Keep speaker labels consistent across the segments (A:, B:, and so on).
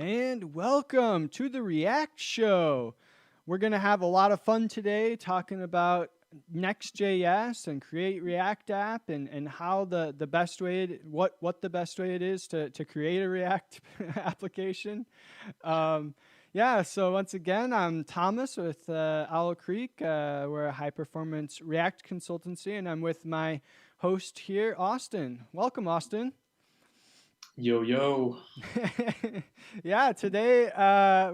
A: And welcome to the React Show. We're going to have a lot of fun today talking about Next.js and Create React app and how the best way, what the best way it is to create a React application. So once again, I'm Thomas with Owl Creek. We're a high performance React consultancy, and I'm with my host here, Austin. Welcome, Austin.
B: Yo, yo.
A: Yeah, today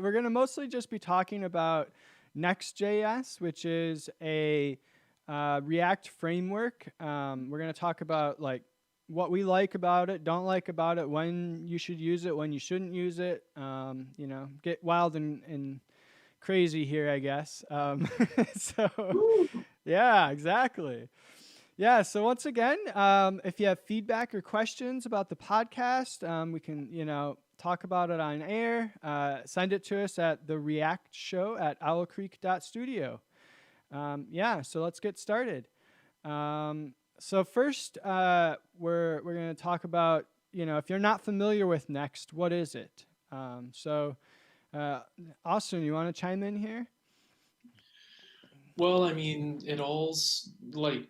A: we're going to mostly just be talking about Next.js, which is a React framework. We're going to talk about like what we like about it, don't like about it, when you should use it, when you shouldn't use it. Get wild and crazy here, I guess. So,
B: Woo.
A: yeah, exactly. Yeah, so once again, if you have feedback or questions about the podcast, we can, talk about it on air. Send it to us at the React Show at owlcreek.studio. So let's get started. So first, we're going to talk about, if you're not familiar with Next, what is it? Austin, you want to chime in here?
B: Well, I mean, it all's like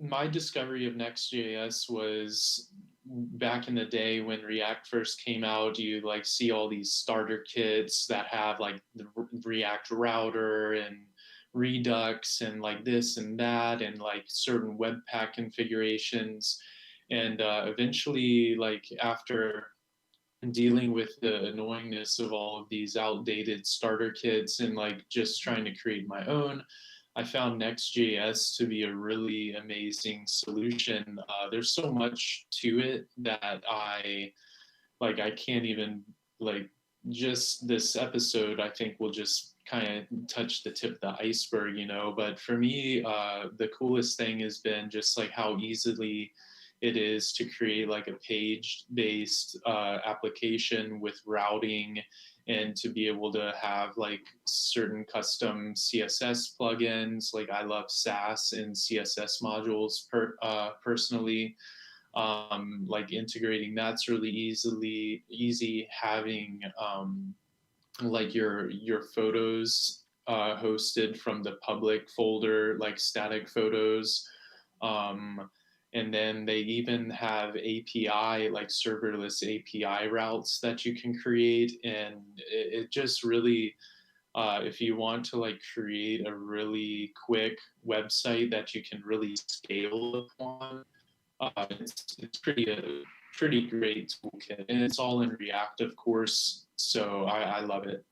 B: my discovery of Next.js was back in the day when React first came out. You like see all these starter kits that have like the React router and Redux and like this and that and like certain Webpack configurations. And eventually, like after dealing with the annoyingness of all of these outdated starter kits and like just trying to create my own, I found Next.js to be a really amazing solution. There's so much to it that I can't even like just this episode I think will just kind of touch the tip of the iceberg, but for me the coolest thing has been just like how easily it is to create like a page based application with routing and to be able to have like certain custom css plugins. Like I love sass and css modules personally. Like integrating that's really easy. Having like your photos hosted from the public folder, like static photos. um, and then they even have API, like serverless API routes that you can create, and it just really if you want to like create a really quick website that you can really scale upon, it's pretty great toolkit, and it's all in React, of course. So I love it.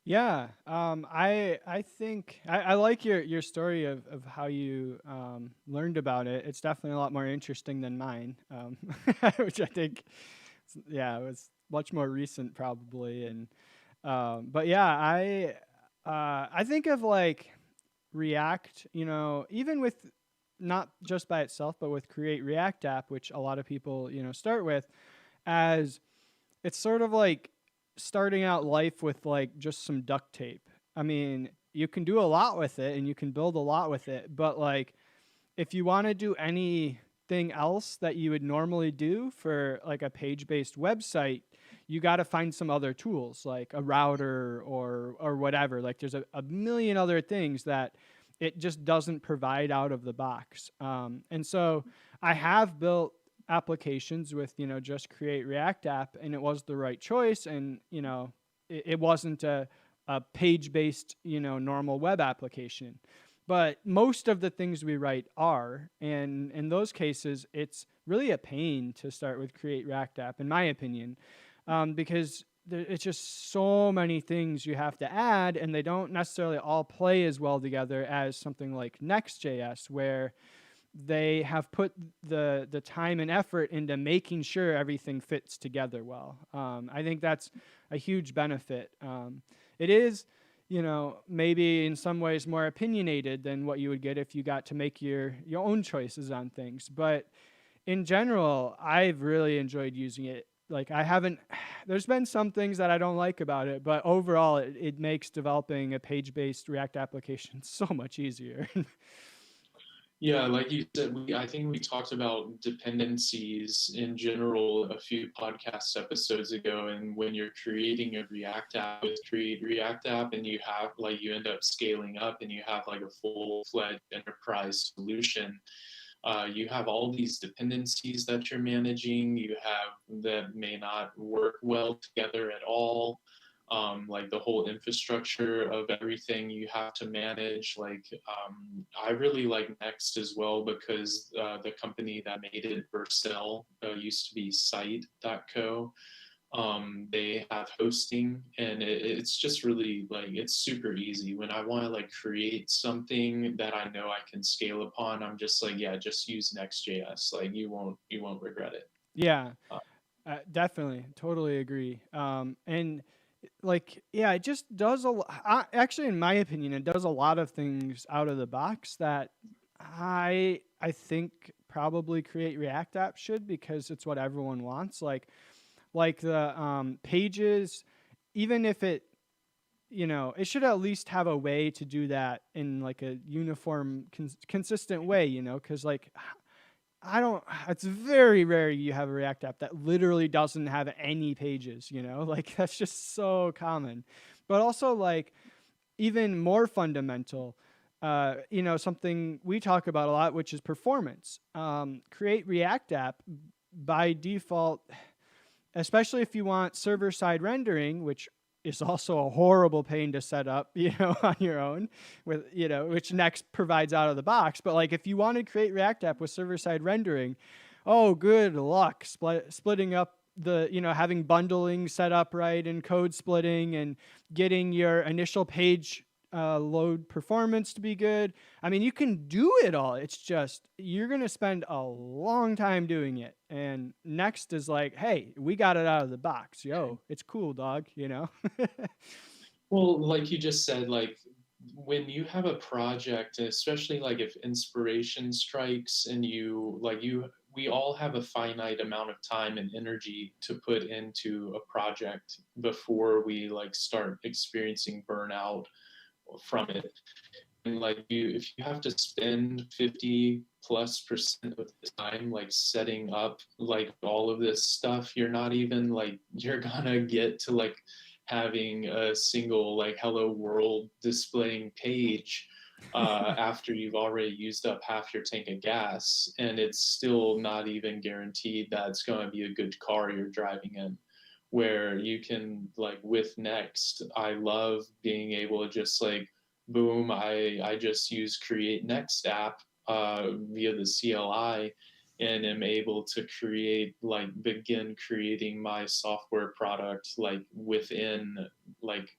A: Yeah, I think I like your story of how you learned about it. It's definitely a lot more interesting than mine, which I think, yeah, it was much more recent probably. And but yeah, I think of like React, even with not just by itself, but with Create React app, which a lot of people start with, as it's sort of like starting out life with like just some duct tape. I mean, you can do a lot with it and you can build a lot with it, but like if you want to do anything else that you would normally do for like a page-based website, you got to find some other tools like a router or whatever. Like there's a million other things that it just doesn't provide out of the box. And so I have built applications with just Create React app, and it was the right choice. And it wasn't a page-based normal web application, but most of the things we write are. And in those cases, it's really a pain to start with Create React app, in my opinion, because it's just so many things you have to add, and they don't necessarily all play as well together as something like Next.js, where they have put the time and effort into making sure everything fits together well. I think that's a huge benefit. It is, maybe in some ways more opinionated than what you would get if you got to make your own choices on things. But in general, I've really enjoyed using it. Like I haven't, there's been some things that I don't like about it, but overall it makes developing a page-based React application so much easier.
B: Yeah, like you said, I think we talked about dependencies in general a few podcast episodes ago. And when you're creating a React app with Create React app, and you have like you end up scaling up and you have like a full-fledged enterprise solution, you have all these dependencies that you're managing. You have that may not work well together at all. Like the whole infrastructure of everything you have to manage. Like I really like Next as well because the company that made it, Vercel, used to be Site.co. They have hosting, and it's just really like it's super easy. When I want to like create something that I know I can scale upon, I'm just like, yeah, just use Next.js. Like you won't regret it.
A: Yeah,
B: Uh,
A: definitely, totally agree. And like, yeah, it just does actually, in my opinion, it does a lot of things out of the box that I think probably Create React apps should, because it's what everyone wants. Like the pages, even if it, it should at least have a way to do that in like a uniform, consistent way, because like I don't, it's very rare you have a React app that literally doesn't have any pages, like that's just so common. But also, like, even more fundamental, something we talk about a lot, which is performance. Create React app by default, especially if you want server side rendering, which is also a horrible pain to set up, on your own, with, which Next provides out of the box. But like if you want to create React app with server side rendering, oh, good luck splitting up the, having bundling set up right and code splitting and getting your initial page load performance to be good. I mean, you can do it all. It's just you're going to spend a long time doing it. And Next is like, hey, we got it out of the box. Yo, it's cool, dog,
B: well, like you just said, like when you have a project, especially like if inspiration strikes and we all have a finite amount of time and energy to put into a project before we like start experiencing burnout from it. And like if you have to spend 50+% of the time like setting up like all of this stuff, you're not even like you're gonna get to like having a single like hello world displaying page after you've already used up half your tank of gas, and it's still not even guaranteed that it's going to be a good car you're driving in. Where you can like with Next, I love being able to just like boom, I just use Create Next app via the CLI, and am able to begin creating my software product like within like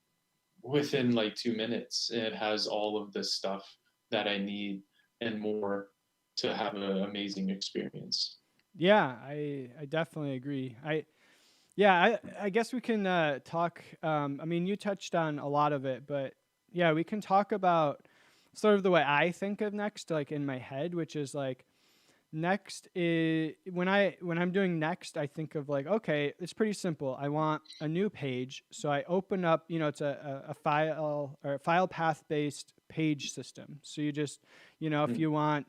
B: 2 minutes. It has all of the stuff that I need and more to have an amazing experience.
A: Yeah, I definitely agree. I guess we can talk. I mean, you touched on a lot of it, but yeah, we can talk about sort of the way I think of Next, like in my head, which is like Next is when I'm doing Next, I think of like, okay, it's pretty simple. I want a new page, so I open up. It's a file or a file path based page system. So you just, if
B: Mm.
A: you want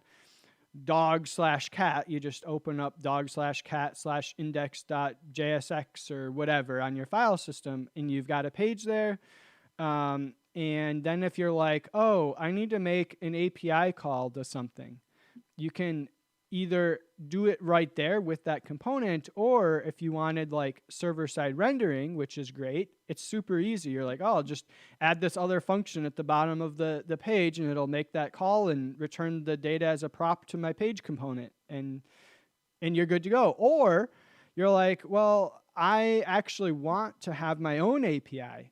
A: dog slash cat, you just open up dog slash cat slash index.jsx or whatever on your file system, and you've got a page there. And then if you're like, oh, I need to make an API call to something, you can either do it right there with that component, or if you wanted like server side rendering, which is great, it's super easy. You're like, oh, I'll just add this other function at the bottom of the page, and it'll make that call and return the data as a prop to my page component, and you're good to go. Or you're like, well, I actually want to have my own API.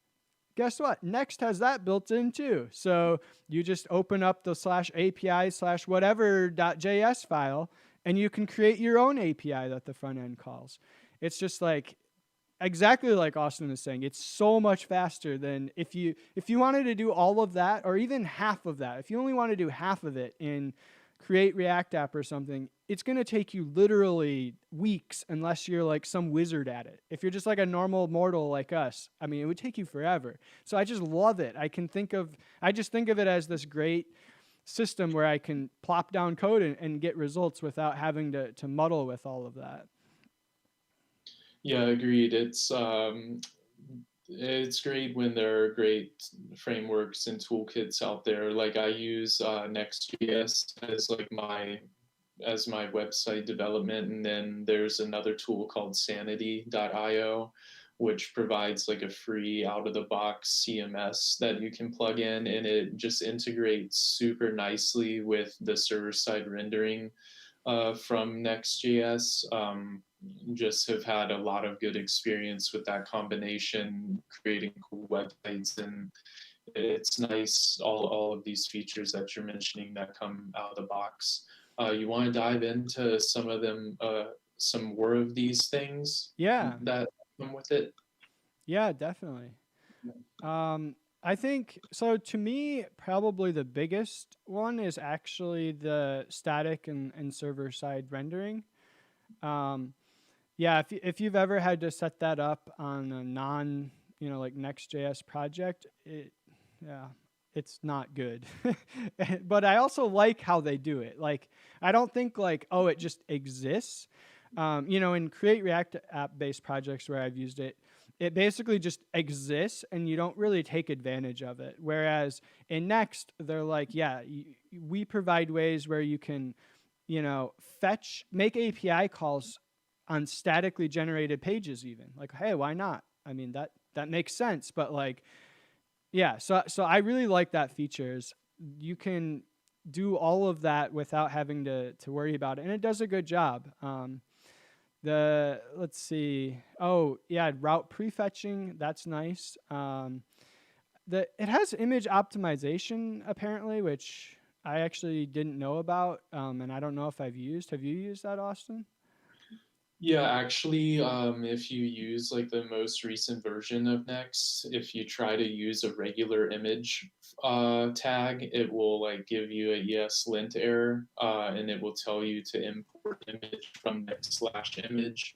A: Guess what? Next has that built in too. So you just open up the slash API slash whatever.js file, and you can create your own API that the front end calls. It's just like exactly like Austin is saying. It's so much faster than if you wanted to do all of that or even half of that. If you only want to do half of it in Create React app or something, it's going to take you literally weeks unless you're like some wizard at it. If you're just like a normal mortal like us, I mean, it would take you forever. So I just love it. I just think of it as this great system where I can plop down code and get results without having to muddle with all of that.
B: Yeah, agreed. It's great when there are great frameworks and toolkits out there. Like I use Next.js as my website development, and then there's another tool called Sanity.io, which provides like a free out of the box CMS that you can plug in, and it just integrates super nicely with the server side rendering from Next.js. Just have had a lot of good experience with that combination, creating cool websites, and it's nice. All of these features that you're mentioning that come out of the box. You want to dive into some of them, some more of these things
A: Yeah,
B: that come with it?
A: yeah, definitely. I think so. To me, probably the biggest one is actually the static and server side rendering. Um, yeah, if you've ever had to set that up on a non, like Next.js project, yeah, it's not good. But I also like how they do it. Like, I don't think like, oh, it just exists. In Create React app based projects where I've used it, it basically just exists and you don't really take advantage of it. Whereas in Next, they're like, yeah, we provide ways where you can, make API calls on statically generated pages even. Like, hey, why not? I mean, that makes sense, but like, yeah, so I really like that features. You can do all of that without having to worry about it, and it does a good job. The let's see. Oh, yeah, route prefetching, that's nice. It has image optimization apparently, which I actually didn't know about, and I don't know if I've used. Have you used that, Austin?
B: Yeah, actually, if you use like the most recent version of Next, if you try to use a regular image tag, it will like give you a ESLint error, and it will tell you to import image from Next/image.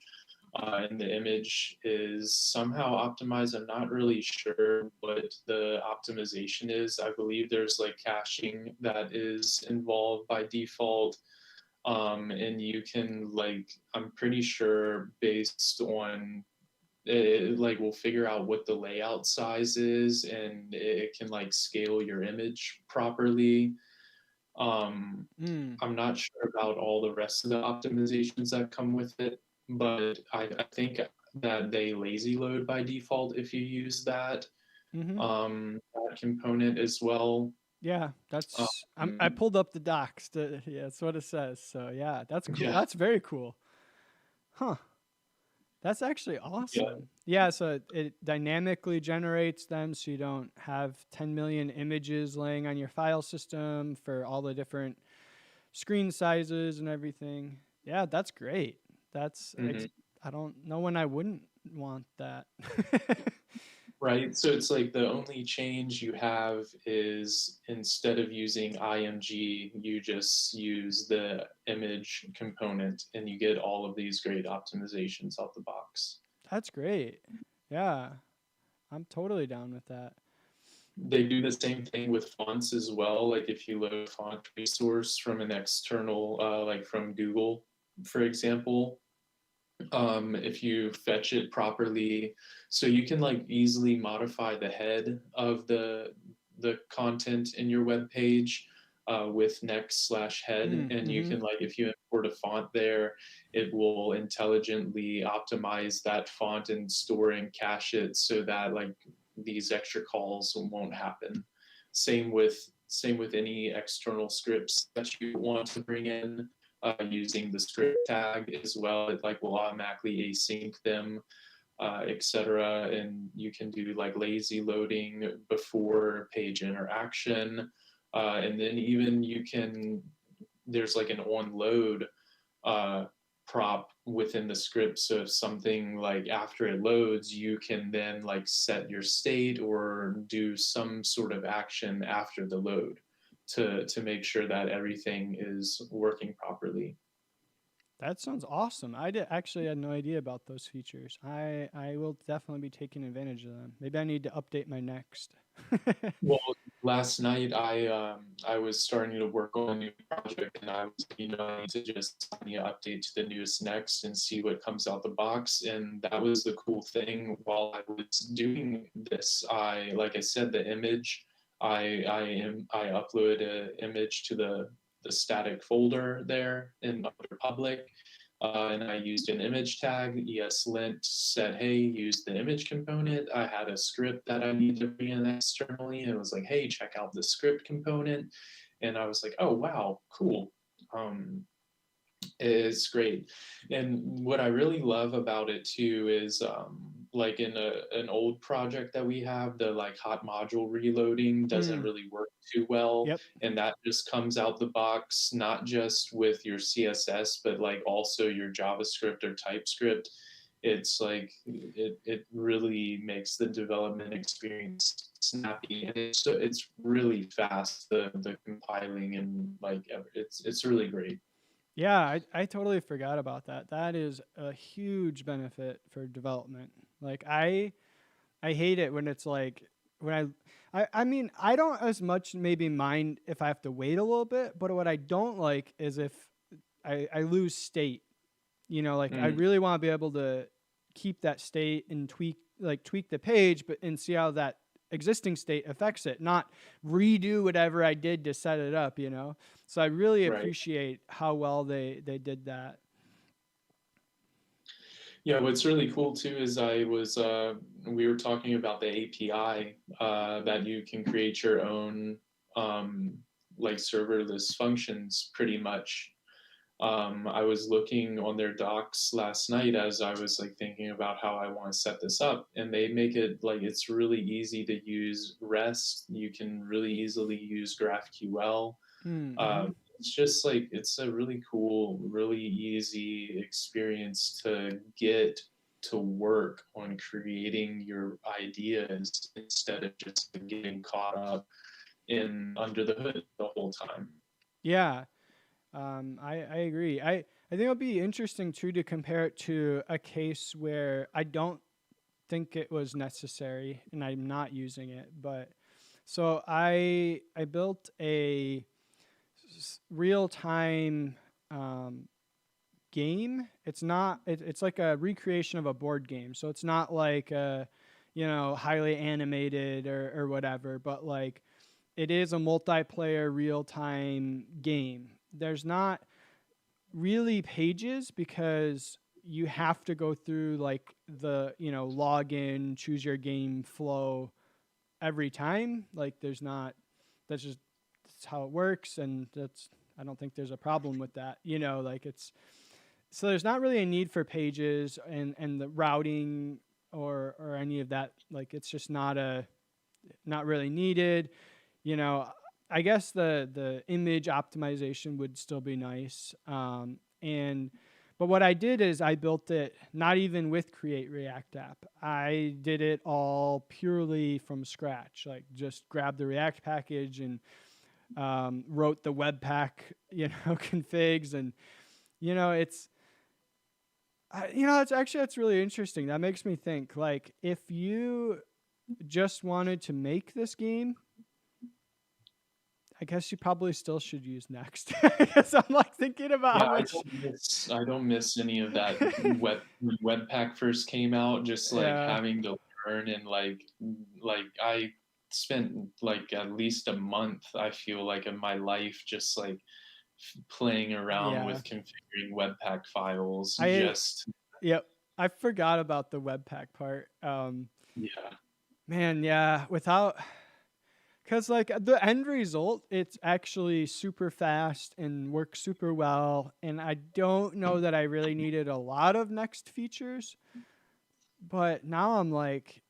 B: And the image is somehow optimized. I'm not really sure what the optimization is. I believe there's like caching that is involved by default, and you can like I'm pretty sure based on it, like we'll figure out what the layout size is, and it can like scale your image properly. um
A: Mm,
B: I'm not sure about all the rest of the optimizations that come with it, but I think that they lazy load by default if you use
A: mm-hmm.
B: that component as well.
A: Yeah, I
B: um,
A: pulled up the docs. Yeah, that's what it says. So yeah, that's cool.
B: yeah,
A: That's very cool. Huh. That's actually
B: yeah.
A: awesome. Yeah, so it dynamically generates them so you don't have 10 million images laying on your file system for all the different screen sizes and everything. Yeah, that's great.
B: Mhm.
A: I don't know when I wouldn't want that.
B: Right. So it's like the only change you have is instead of using IMG, you just use the image component and you get all of these great optimizations out the box.
A: That's great. Yeah, I'm totally down with that.
B: They do the same thing with fonts as well. Like if you load a font resource from an external, like from Google, for example, if you fetch it properly, so you can like easily modify the head of the content in your web page with next/head, and you
A: Mm-hmm.
B: can like if you import a font there, it will intelligently optimize that font and store and cache it so that like these extra calls won't happen. Same with any external scripts that you want to bring in, using the script tag as well. It like will automatically async them, etc. And you can do like lazy loading before page interaction, and then even you can there's like an on load uh, prop within the script. So if something like after it loads, you can then like set your state or do some sort of action after the load to make sure that everything is working properly.
A: That sounds awesome. I did actually had no idea about those features. I will definitely be taking advantage of them. Maybe I need to update my Next.
B: Well, last night I was starting to work on a new project, and I was, I need to just update to the newest Next and see what comes out the box. And that was the cool thing. While I was doing this, like I said, the image, I uploaded an image to the static folder there in under public, and I used an image tag. ESLint said, hey, use the image component. I had a script that I needed to bring in externally. And it was like, hey, check out the script component. And I was like, oh, wow, cool. Um, it's great. And what I really love about it too is like in an old project that we have, the like hot module reloading doesn't
A: Mm,
B: really work too well.
A: yep.
B: And that just comes out the box, not just with your CSS, but like also your JavaScript or TypeScript. It's like it really makes the development experience snappy, and it's really fast, the compiling, and like it's really great.
A: Yeah, I totally forgot about that. That is a huge benefit for development. Like I hate it when it's like when I mean I don't as much maybe mind if I have to wait a little bit, but what I don't like is if I lose state. You know, like I
B: Mm,
A: really want to be able to keep that state and tweak the page, but and see how that existing state affects it, not redo whatever I did to set it up, you know. So I really
B: right.
A: appreciate how well they did that.
B: Yeah, what's really cool too is we were talking about the API that you can create your own um, like serverless functions pretty much. I was looking on their docs last night as I was like thinking about how I want to set this up, and they make it like it's really easy to use REST. You can really easily use GraphQL.
A: Mm-hmm.
B: It's just like it's a really cool, really easy experience to get to work on creating your ideas instead of just getting caught up in under the hood the whole time.
A: Yeah, I agree. I think it'll be interesting too to compare it to a case where I don't think it was necessary and I'm not using it. But so I built a real time um, game. It's not. It's like a recreation of a board game. So it's not like highly animated or whatever. But like it is a multiplayer real time game. There's not really pages because you have to go through like the login, choose your game flow every time. Like there's not. That's how it works, and that's I don't think there's a problem with that. Like it's so there's not really a need for pages and the routing or any of that. Like it's just not really needed. you know I guess the image optimization would still be nice. And but what I did is I built it not even with Create React App. I did it all purely from scratch. Like just grabbed the React package and wrote the Webpack configs. And it's that's really interesting. That makes me think, like, if you just wanted to make this game, I guess you probably still should use Next. Because I'm like thinking about how
B: Yeah,
A: much.
B: I don't miss any of that when Webpack first came out, just like
A: Yeah,
B: having to learn and like I spent like at least a month, I feel like, of my life just like playing around
A: yeah.
B: with configuring Webpack files
A: I
B: just
A: Yep. I forgot about the Webpack part.
B: yeah.
A: Man, yeah. Without Because like the end result, it's actually super fast and works super well. And I don't know that I really needed a lot of Next features, but now I'm like,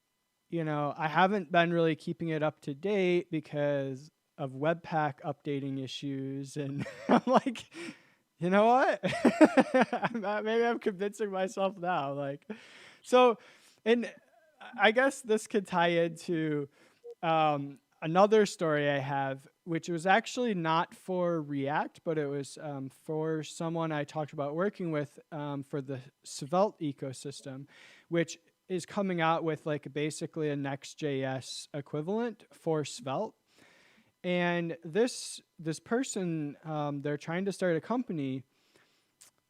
A: I haven't been really keeping it up to date because of Webpack updating issues. And I'm like, you know what? Maybe I'm convincing myself now. Like, so, and I guess this could tie into another story I have. which was actually not for React, but it was for someone I talked about working with for the Svelte ecosystem, which is coming out with like basically a Next.js equivalent for Svelte. And this person, they're trying to start a company,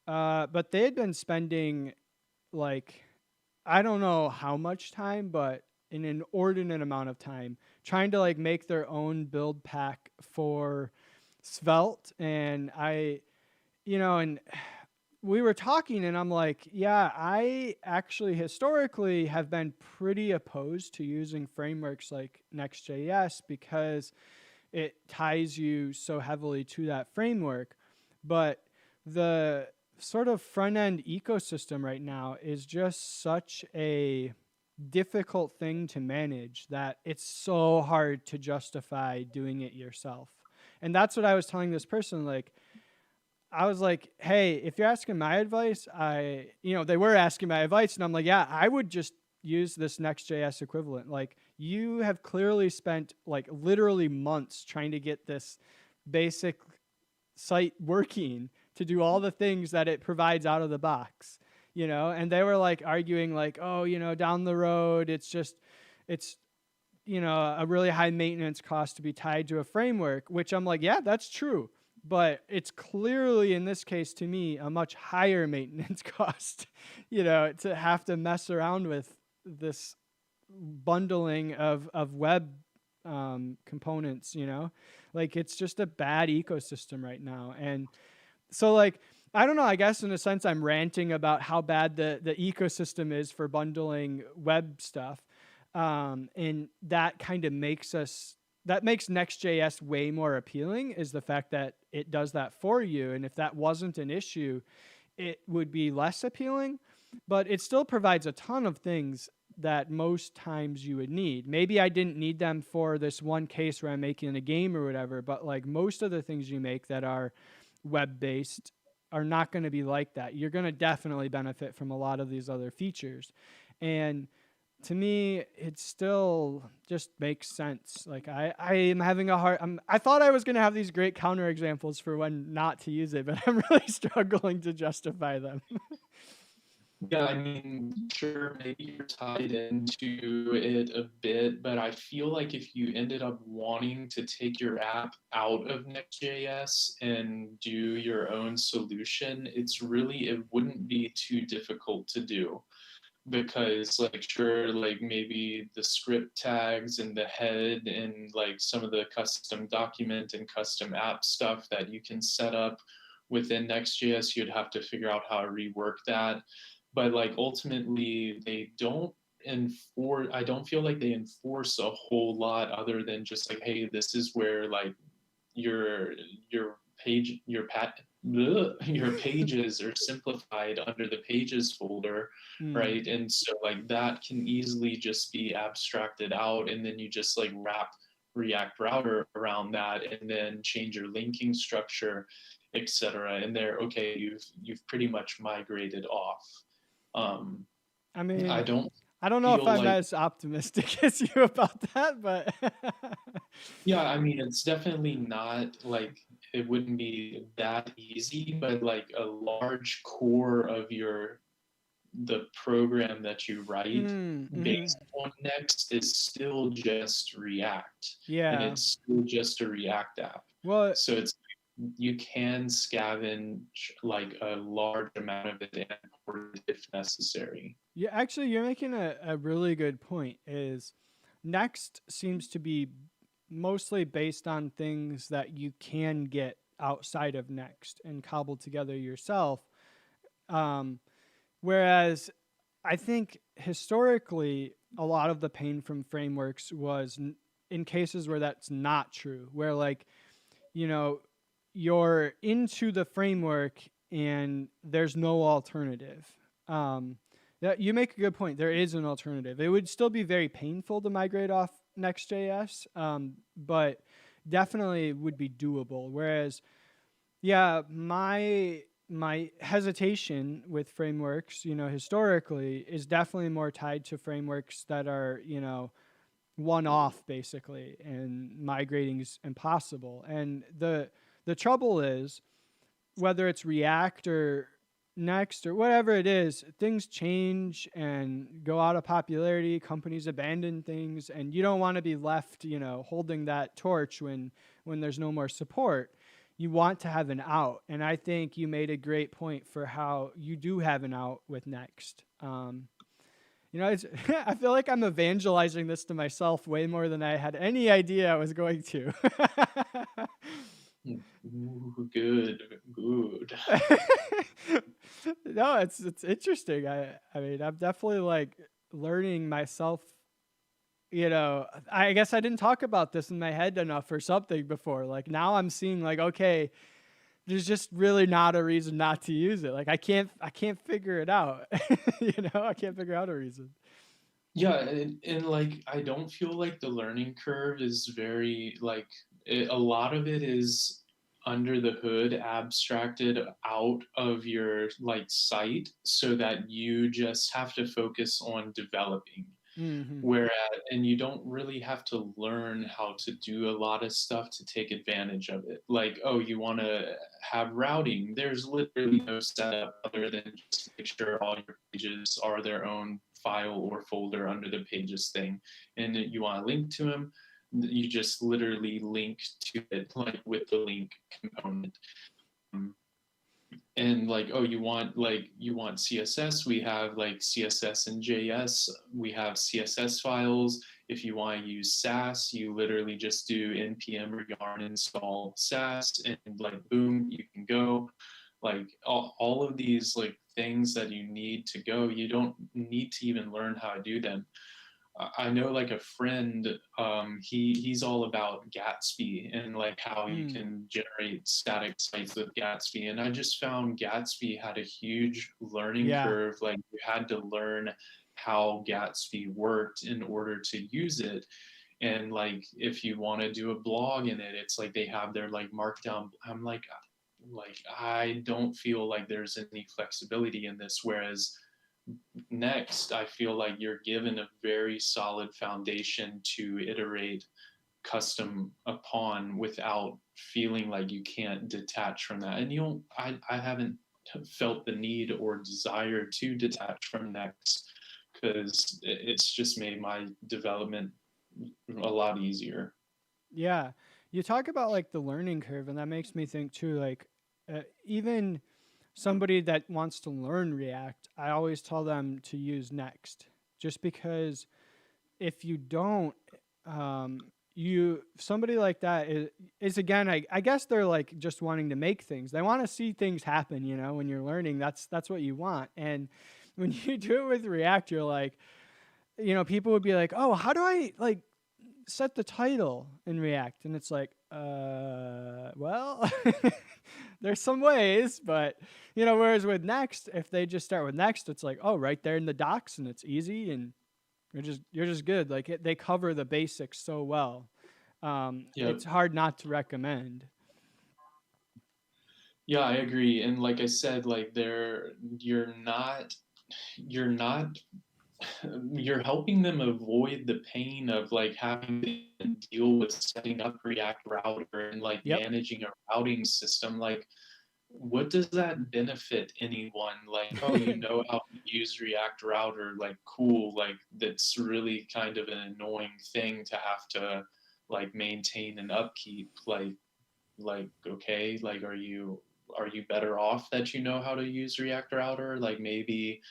A: but they had been spending like I don't know how much time, but an inordinate amount of time trying to like make their own build pack for Svelte. And and we were talking, and I'm like, yeah, I actually historically have been pretty opposed to using frameworks like Next.js because it ties you so heavily to that framework. But the sort of front end ecosystem right now is just such a difficult thing to manage that it's so hard to justify doing it yourself. And that's what I was telling this person. Like, I was like, hey, if you're asking my advice, they were asking my advice, and I'm like, yeah, I would just use this Next.js equivalent. Like, you have clearly spent like literally months trying to get this basic site working to do all the things that it provides out of the box, and they were like arguing like, oh, down the road, it's a really high maintenance cost to be tied to a framework, which I'm like, yeah, that's true. But it's clearly, in this case, to me, a much higher maintenance cost, to have to mess around with this bundling of web components, like it's just a bad ecosystem right now. And so, like, I don't know, I guess in a sense I'm ranting about how bad the ecosystem is for bundling web stuff. And that kind of that makes Next.js way more appealing, is the fact that it does that for you. And if that wasn't an issue, it would be less appealing, but it still provides a ton of things that most times you would need. Maybe I didn't need them for this one case where I'm making a game or whatever, but like most of the things you make that are web based are not going to be like that. You're going to definitely benefit from a lot of these other features. And to me, it still just makes sense. Like I am having a hard. I thought I was going to have these great counter examples for when not to use it, but I'm really struggling to justify them.
B: Yeah, I mean, sure, maybe you're tied into it a bit, but I feel like if you ended up wanting to take your app out of Next.js and do your own solution, it wouldn't be too difficult to do. Because, like, sure, like maybe the script tags and the head and like some of the custom document and custom app stuff that you can set up within Next.js, you'd have to figure out how to rework that. But like ultimately, they don't enforce. I don't feel like they enforce a whole lot other than just like, hey, this is where like your your page your pat your pages are simplified under the pages folder,
A: Mm.
B: right? And so like that can easily just be abstracted out, and then you just like wrap React router around that and then change your linking structure, etc. And there, okay, you've pretty much migrated off. um
A: I
B: I
A: mean,
B: don't
A: I don't know if
B: feel
A: I'm
B: like
A: as optimistic as you about that, but
B: Yeah, I mean, it's definitely not like it wouldn't be that easy, but like a large core of the program that you write
A: mm-hmm.
B: based on Next is still just React, and
A: Yeah.
B: it's still just a React app.
A: Well,
B: So it's you can scavenge like a large amount of it and import it if necessary.
A: yeah, actually, you're making a really good point. Is Next seems to be mostly based on things that you can get outside of Next and cobble together yourself. Um, Whereas I think historically, a lot of the pain from frameworks was in cases where that's not true, where like, you know, you're into the framework and there's no alternative. Um, that you make a good point. There is an alternative. It would still be very painful to migrate off Next.js, but definitely would be doable. Whereas yeah, my hesitation with frameworks, historically, is definitely more tied to frameworks that are, one off basically, and migrating is impossible. And the trouble is, whether it's React or Next or whatever it is, things change and go out of popularity. Companies abandon things, and you don't want to be left, holding that torch when there's no more support. You want to have an out, and I think you made a great point for how you do have an out with Next. It's I feel like I'm evangelizing this to myself way more than I had any idea I was going to.
B: Ooh, good, good.
A: No, it's interesting. I mean, I'm definitely like learning myself. I guess I didn't talk about this in my head enough or something before. Like now I'm seeing like, okay, there's just really not a reason not to use it. Like I can't figure it out. I can't figure out a reason.
B: Yeah, and like I don't feel like the learning curve is very like a lot of it is under the hood abstracted out of your like site so that you just have to focus on developing.
A: Hmm.
B: Whereas, and you don't really have to learn how to do a lot of stuff to take advantage of it. Like, oh, you want to have routing. There's literally no setup other than just make sure all your pages are their own file or folder under the pages thing. And you want to link to them, you just literally link to it like with the link component. Um, and like, oh, you want css, we have like css and js, we have css files. If you want to use sass, you literally just do npm or yarn install sass, and like boom, you can go. Like all of these like things that you need to go, you don't need to even learn how to do them. I know like a friend, he's all about Gatsby and like how you
A: Mm,
B: can generate static sites with Gatsby. And I just found Gatsby had a huge learning
A: yeah.
B: curve. Like you had to learn how Gatsby worked in order to use it. And like if you want to do a blog in it, it's like they have their like markdown. I'm like I don't feel like there's any flexibility in this. Whereas Next, I feel like you're given a very solid foundation to iterate custom upon without feeling like you can't detach from that. And you don't, I haven't felt the need or desire to detach from Next because it's just made my development a lot easier.
A: Yeah. You talk about like the learning curve, and that makes me think too, like, even somebody that wants to learn React, I always tell them to use Next, just because if you don't, somebody like that is again, I guess they're like just wanting to make things. They want to see things happen, when you're learning. That's what you want. And when you do it with React, you're like, people would be like, oh, how do I like set the title in React? And it's like, well, there's some ways, but whereas with Next, if they just start with Next, it's like, oh, right there in the docs, and it's easy, and you're just good. Like they cover the basics so well.
B: Yep.
A: It's hard not to recommend.
B: Yeah, I agree. And like I said, like you're not you're helping them avoid the pain of like having to deal with setting up React Router and like
A: Yep.
B: managing a routing system. Like, what does that benefit anyone? Like, oh, you know how to use React Router, like, cool. Like, that's really kind of an annoying thing to have to like maintain and upkeep. Like, okay, like, are you better off that you know how to use React Router? Like, maybe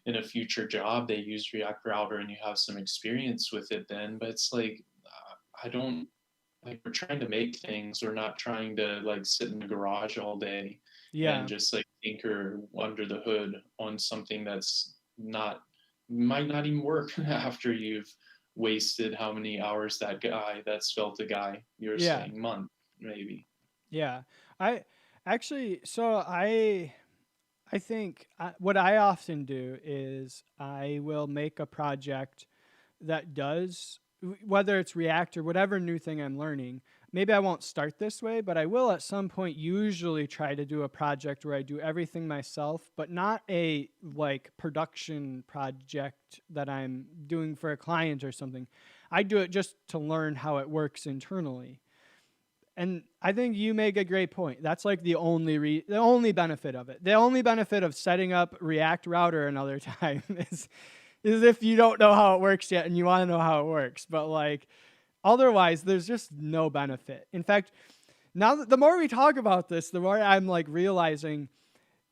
B: in a future job they use React Router and you have some experience with it then. But it's like I don't like we're trying to make things. We're not trying to like sit in the garage all day and
A: Yeah.
B: just like tinker under the hood on something that's not might not even work after you've wasted how many hours that svelte guy you're
A: Yeah.
B: saying month maybe.
A: Yeah. I actually, so I think what I often do is I will make a project that does, whether it's React or whatever new thing I'm learning. Maybe I won't start this way, but I will at some point usually try to do a project where I do everything myself, but not a like production project that I'm doing for a client or something. I do it just to learn how it works internally. And I think you make a great point. That's like the only benefit of it. The only benefit of setting up React Router another time is if you don't know how it works yet and you want to know how it works. But like otherwise, there's just no benefit. In fact, now the more we talk about this, the more I'm like realizing,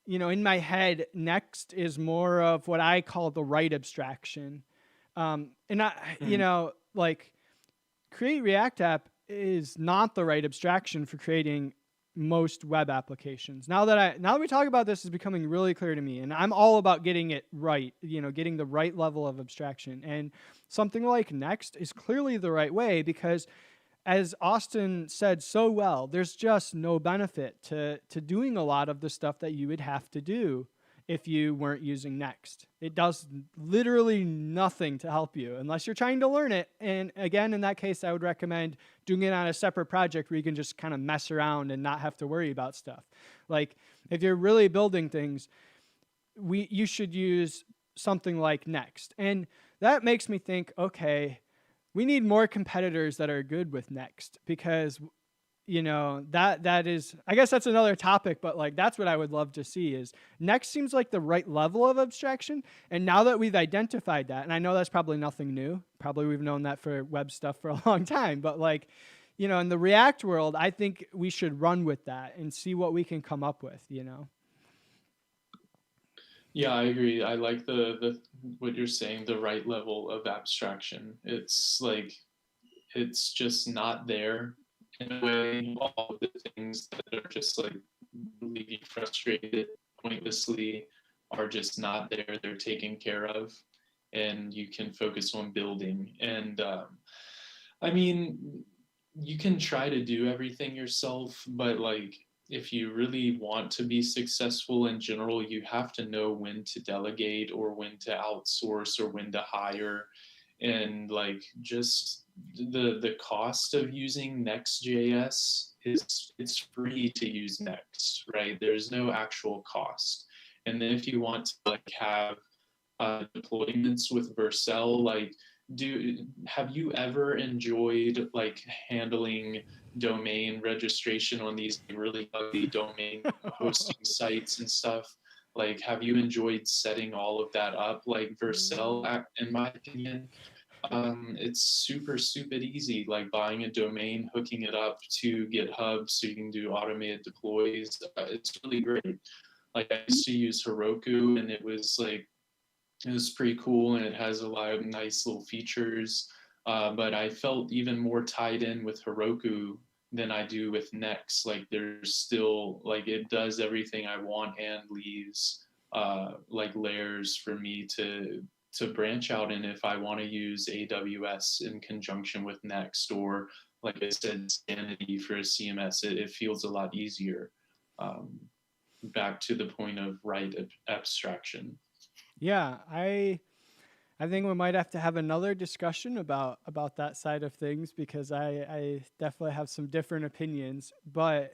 A: in my head, Next is more of what I call the right abstraction. And
B: Mm.
A: like Create React App is not the right abstraction for creating most web applications. Now that we talk about this, is becoming really clear to me, and I'm all about getting it right. Getting the right level of abstraction, and something like Next is clearly the right way because, as Austin said so well, there's just no benefit to doing a lot of the stuff that you would have to do if you weren't using Next. It does literally nothing to help you unless you're trying to learn it. And again, in that case, I would recommend doing it on a separate project where you can just kind of mess around and not have to worry about stuff. Like if you're really building things, you should use something like Next. And that makes me think, okay, we need more competitors that are good with Next because that is, I guess that's another topic, but like that's what I would love to see. Is Next seems like the right level of abstraction, and now that we've identified that, and I know that's probably nothing new, probably we've known that for web stuff for a long time, but like in the React world, I think we should run with that and see what we can come up with.
B: Yeah, I agree. I like the what you're saying, the right level of abstraction. It's like it's just not there in a way. All of the things that are just like leave you frustrated pointlessly are just not there. They're taken care of, and you can focus on building. And I mean, you can try to do everything yourself, but like if you really want to be successful in general, you have to know when to delegate or when to outsource or when to hire. And like just the cost of using Next.js is it's free to use Next, right? There's no actual cost. And then if you want to like have deployments with Vercel, like have you ever enjoyed like handling domain registration on these really ugly domain hosting sites and stuff? Like, have you enjoyed setting all of that up? Like Vercel, in my opinion, it's super easy. Like buying a domain, hooking it up to GitHub so you can do automated deploys. It's really great. Like I used to use Heroku, and it was pretty cool, and it has a lot of nice little features. But I felt even more tied in with Heroku than I do with Next. Like there's still like it does everything I want and leaves like layers for me to branch out in if I want to use AWS in conjunction with Next, or like I said, Sanity for a CMS. It feels a lot easier. Um, Back to the point of right abstraction.
A: Yeah, I think we might have to have another discussion about that side of things because I definitely have some different opinions. But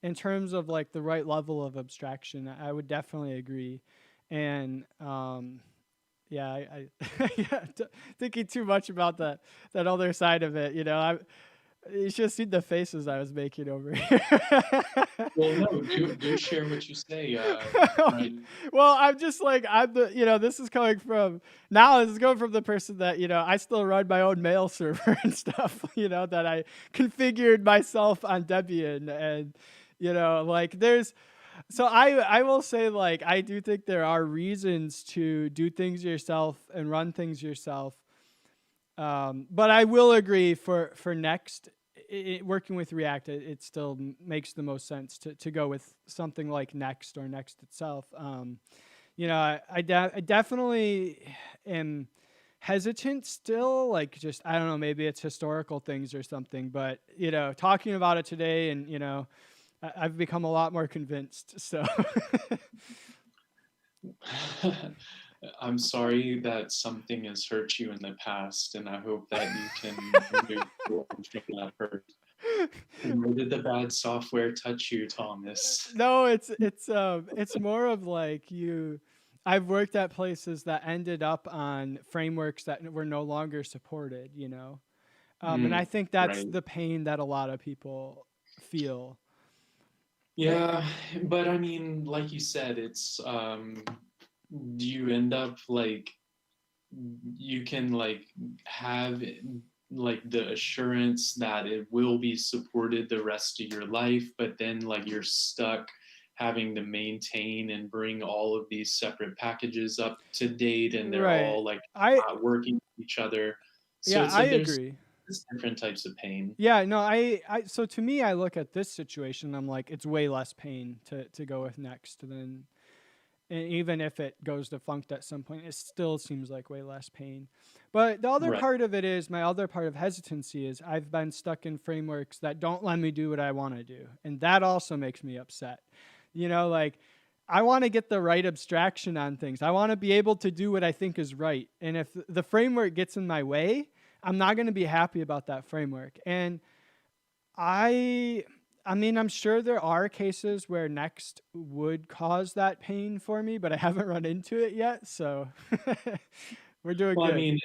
A: in terms of like the right level of abstraction, I would definitely agree. And yeah, yeah, thinking too much about that other side of it. You should have seen the faces I was making over here.
B: Well, no, do share what you say, right?
A: Well, I'm just like this is coming from now. This is coming from the person that I still run my own mail server and stuff. That I configured myself on Debian, and like there's. So I will say like I do think there are reasons to do things yourself and run things yourself. But I will agree for Next, working with React, it still makes the most sense to go with something like Next or Next itself. I definitely am hesitant still. Like, just I don't know, maybe it's historical things or something. But talking about it today, and I've become a lot more convinced. So
B: I'm sorry that something has hurt you in the past, and I hope that you can move forward from that hurt. Where did the bad software touch you, Thomas?
A: no, it's more of like you. I've worked at places that ended up on frameworks that were no longer supported, you know. And I
B: Mm,
A: think that's
B: right.
A: the pain that a lot of people feel. It,
B: Yeah, but I mean, like you said, it's you end up like you can like have like the assurance that it will be supported the rest of your life, but then like you're stuck having to maintain and bring all of these separate packages up to date, and they're
A: right.
B: all like
A: I
B: not working with each other. So
A: Yeah,
B: it's
A: I
B: like
A: agree.
B: there's different types of pain.
A: Yeah, no, I so to me I look at this situation, I'm like it's way less pain to go with Next than, and even if it goes defunct at some point, it still seems like way less pain. But the other
B: Right.
A: part of it is, my other part of hesitancy is I've been stuck in frameworks that don't let me do what I want to do. And that also makes me upset. You know, like I want to get the right abstraction on things. I want to be able to do what I think is right. And if the framework gets in my way, I'm not going to be happy about that framework. And I I mean, I'm sure there are cases where Next would cause that pain for me, but I haven't run into it yet, so we're doing
B: Well, I
A: good.
B: mean,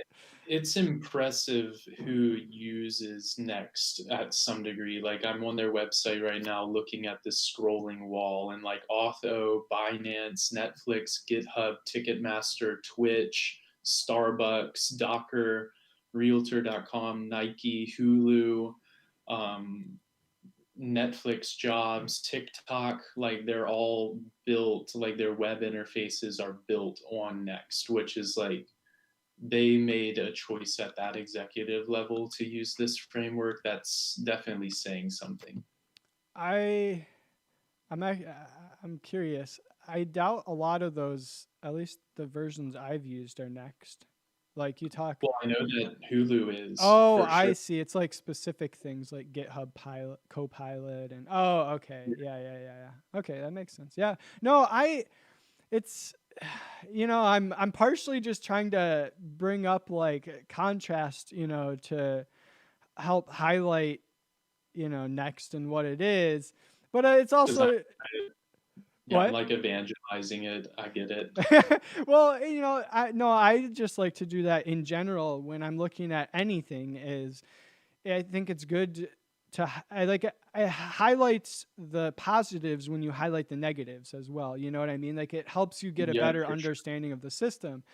B: it's impressive who uses Next at some degree. Like I'm on their website right now looking at this scrolling wall, and like Auth0, Binance, Netflix, GitHub, Ticketmaster, Twitch, Starbucks, Docker, Realtor.com, Nike, Hulu, um, Netflix jobs, TikTok, like they're all built, like their web interfaces are built on Next, which is like they made a choice at that executive level to use this framework. That's definitely saying something.
A: I I'm curious. I doubt a lot of those, at least the versions I've used, are Next. Like you talk.
B: Well, I know that Hulu is
A: Oh,
B: for
A: I
B: sure.
A: see. It's like specific things like GitHub Pilot, Copilot, and oh, okay, yeah. Okay, that makes sense. Yeah, no, it's I'm partially just trying to bring up like contrast, to help highlight, Next and what it is, but it's
B: Because I,
A: also
B: yeah, I'm
A: what.
B: like evangelizing it. I get it.
A: Well, I just like to do that in general when I'm looking at anything. Is I think it's good I like it highlights the positives when you highlight the negatives as well. You know what I mean? Like it helps you get a
B: Yeah,
A: better
B: for sure.
A: understanding of the system.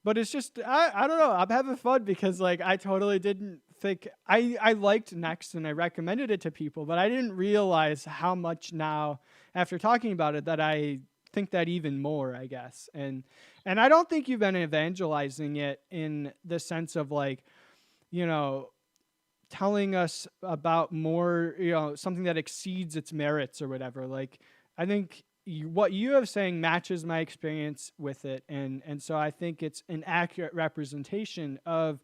A: But it's just I don't know. I'm having fun because like I totally didn't think I liked Next and I recommended it to people, but I didn't realize how much now after talking about it that I think that even more, I guess. And I don't think you've been evangelizing it in the sense of like, you know, telling us about more, something that exceeds its merits or whatever. Like, I think what you have saying matches my experience with it, and so I think it's an accurate representation of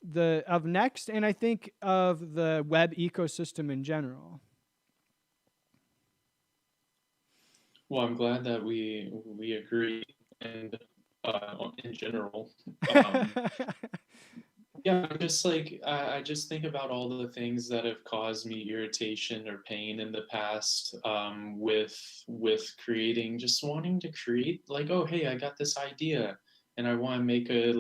A: Next, and I think of the web ecosystem in general.
B: Well, I'm glad that we agree, and in general, um, yeah, I'm just like I just think about all the things that have caused me irritation or pain in the past, with creating, just wanting to create like, oh hey, I got this idea and I want to make a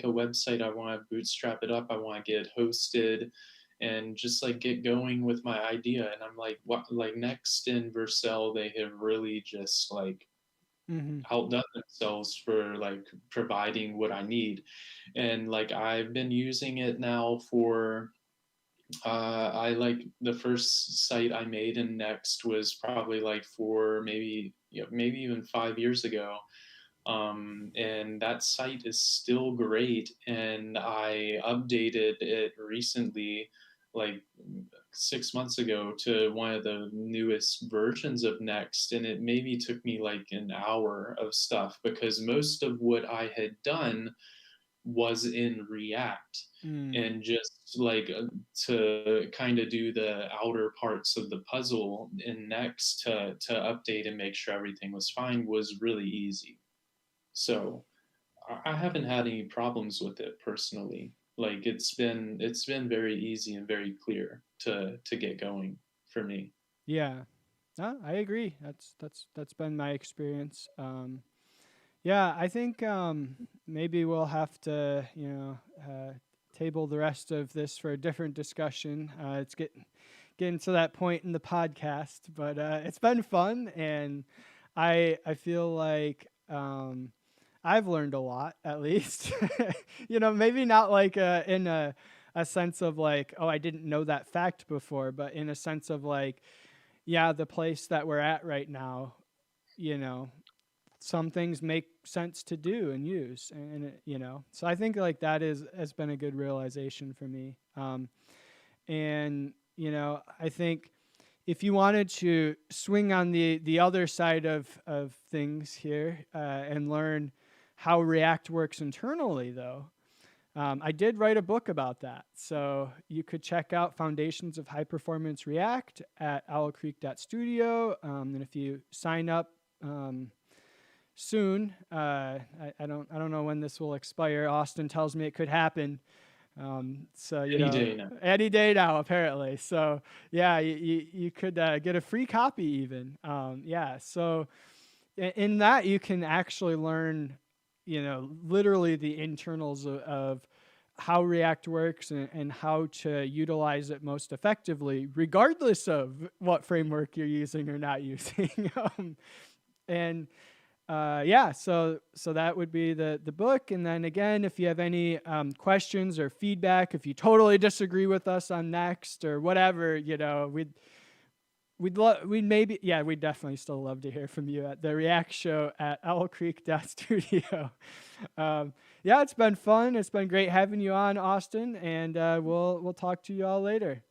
B: website, I want to bootstrap it up, I want to get it hosted, and just like get going with my idea. And I'm like, what, like Next and Vercel, they have really just like
A: Hmm.
B: outdone themselves for like providing what I need. And like I've been using it now for I like the first site I made in Next was probably like for maybe, maybe even 5 years ago. And that site is still great. And I updated it recently, like 6 months ago, to one of the newest versions of Next. And it maybe took me like an hour of stuff because most of what I had done was in React.
A: Mm.
B: And just like to kind of do the outer parts of the puzzle in Next to update and make sure everything was fine was really easy. So I haven't had any problems with it personally. Like it's been very easy and very clear to get going for me.
A: Yeah. I agree. That's been my experience. Yeah, I think maybe we'll have to, table the rest of this for a different discussion. It's getting to that point in the podcast, but it's been fun, and I feel like I've learned a lot, at least. Maybe not like in a sense of like, oh, I didn't know that fact before, but in a sense of like, yeah, the place that we're at right now, you know, some things make sense to do and use, so I think like that is has been a good realization for me. And I think if you wanted to swing on the other side of things here, and learn how React works internally, though, I did write a book about that. So you could check out Foundations of High Performance React at owlcreek.studio. And if you sign up soon, I don't know when this will expire. Austin tells me it could happen. So
B: Any day now.
A: any day now, apparently. So yeah, you could get a free copy even. Yeah. So in that you can actually learn, literally the internals of how React works, and how to utilize it most effectively, regardless of what framework you're using or not using. And yeah, so that would be the book. And then again, if you have any questions or feedback, if you totally disagree with us on Next or whatever, we'd definitely still love to hear from you at the React Show at owlcreek.studio. Yeah, it's been fun. It's been great having you on, Austin, and we'll talk to you all later.